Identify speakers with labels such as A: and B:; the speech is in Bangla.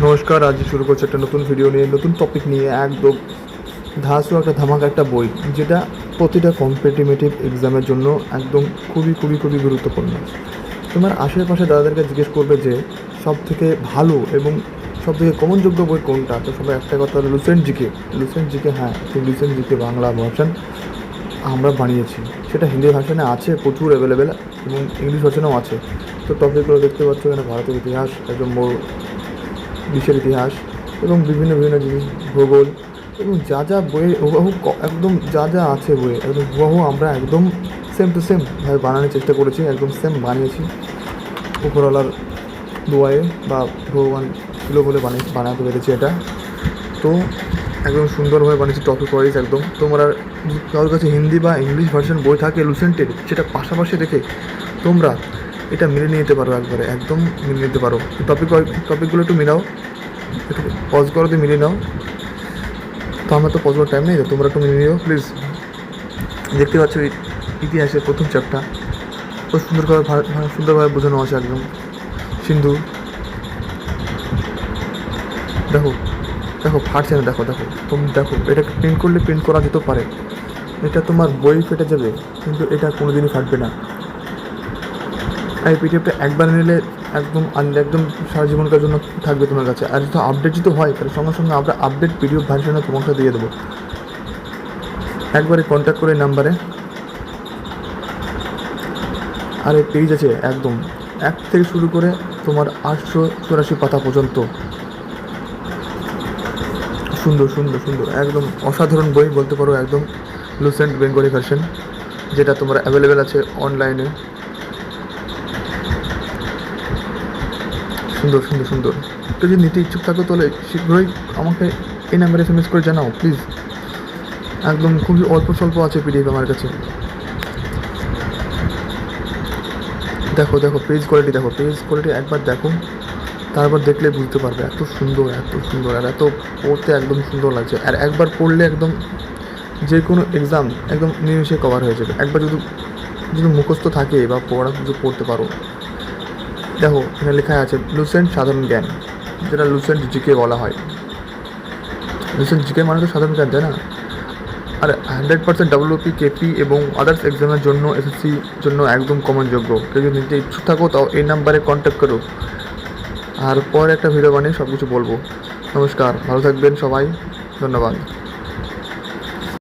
A: নমস্কার, আজ শুরু করছে একটা নতুন ভিডিও নিয়ে, নতুন টপিক নিয়ে। একদম ধাঁসও একটা ধামাকা একটা বই, যেটা প্রতিটা কম্পিটিটিভ এক্সামের জন্য একদম খুবই খুবই খুবই গুরুত্বপূর্ণ। তোমার আশেপাশে দাদাদেরকে জিজ্ঞেস করবে যে সব থেকে ভালো এবং সব থেকে কমনযোগ্য বই কোনটা, তো সবাই একটা কথা, লুসেন্ট জিকে। লুসেন্ট জিকে, হ্যাঁ, সেই লুসেন্ট জিকে বাংলা ভার্সন আমরা বানিয়েছি। সেটা হিন্দি ভার্সনে আছে, প্রচুর অ্যাভেলেবেল, এবং ইংলিশ ভার্সনেও আছে। তো টপিকগুলো দেখতে পাচ্ছ এখানে: ভারতের ইতিহাস, একদম বিশ্বের ইতিহাস, এবং বিভিন্ন বিভিন্ন জিনিস, ভূগোল, এবং যা যা বইয়ে হুবহু একদম যা যা আছে বইয়ে একদম হুবহু আমরা একদম সেম টু সেম ভাবে বানানোর চেষ্টা করেছি, একদম সেম বানিয়েছি উপরওয়ালার দোয়ায়ে, বা ভগবান ছিল বলে বানাতে পেরেছি এটা। তো একদম সুন্দরভাবে বানিয়েছি, টপিক ওয়াইজ একদম। তোমরা কারোর কাছে হিন্দি বা ইংলিশ ভার্সন বই থাকে লুসেন্টের, সেটা পাশাপাশি রেখে তোমরা এটা মিলে নিতে পারো, একবারে একদম মিলে নিতে পারো। টপিকগুলো একটু মিলাও, একটু পজ করো, দিয়ে মিলিয়ে নাও। তো আমার তো পজ করার টাইম নেই, তোমরা একটু মিলিয়ে নিও প্লিজ। দেখতে পাচ্ছ ইতিহাসের প্রথম চ্যাপ্টার খুব সুন্দরভাবে বোঝানো আছে একদম। সিন্ধু, দেখো দেখো ফাটছে না, দেখো দেখো তুমি দেখো, এটা প্রিন্ট করলে প্রিন্ট করা যেতে পারে। এটা তোমার বই ফেটে যাবে, কিন্তু এটা কোনো দিনই ফাটবে না। এই পিডিএফটা একবার নিলে একদম একদম সারা জীবনকার জন্য থাকবে তোমার কাছে। আর যদি আপডেট যদি হয়, তাহলে সঙ্গে সঙ্গে আমরা আপডেট পিডিএফ ভার্সনে তোমাকে দিয়ে দেবো। একবারে কন্ট্যাক্ট করে নাম্বারে। আর এই পেজ আছে একদম 1 থেকে শুরু করে তোমার 884 পাতা পর্যন্ত। সুন্দর সুন্দর সুন্দর, একদম অসাধারণ বই বলতে পারো, একদম লুসেন্ট বেঙ্গলি ভার্সন, যেটা তোমার অ্যাভেলেবেল আছে অনলাইনে। সুন্দর সুন্দর সুন্দর। তো যদি নিতে ইচ্ছুক থাকো তাহলে শীঘ্রই আমাকে এই নাম্বারে SMS করে জানাও প্লিজ। একদম খুবই অল্প স্বল্প আছে পিডিএফ আমার কাছে। দেখো দেখো পেজ কোয়ালিটি, দেখো পেজ কোয়ালিটি একবার দেখো, তারপর দেখলে বুঝতে পারবে এত সুন্দর এত সুন্দর, আর এত পড়তে একদম সুন্দর লাগছে। আর একবার পড়লে একদম যে কোনো এক্সাম একদম নিমিষে কভার হয়ে যাবে, একবার যদি যদি মুখস্থ থাকে বা পড়া যদি পড়তে পারো। দেখো এখানে লেখা আছে লুসেন্ট সাধারণ জ্ঞান, যেটা লুসেন্ট জিকে বলা হয়। লুসেন্ট জিকে মানে তো সাধারণ জ্ঞান, তাই না? আর 100% WP, KP এবং আদার্স এক্সামের জন্য, SSC জন্য একদম কমনযোগ্য। কেউ যদি নিতে ইচ্ছুক থাকো তাও এই নাম্বারে কন্ট্যাক্ট করো। আর পরে একটা ভিডিও বানিয়ে সব কিছু বলবো। নমস্কার, ভালো থাকবেন সবাই, ধন্যবাদ।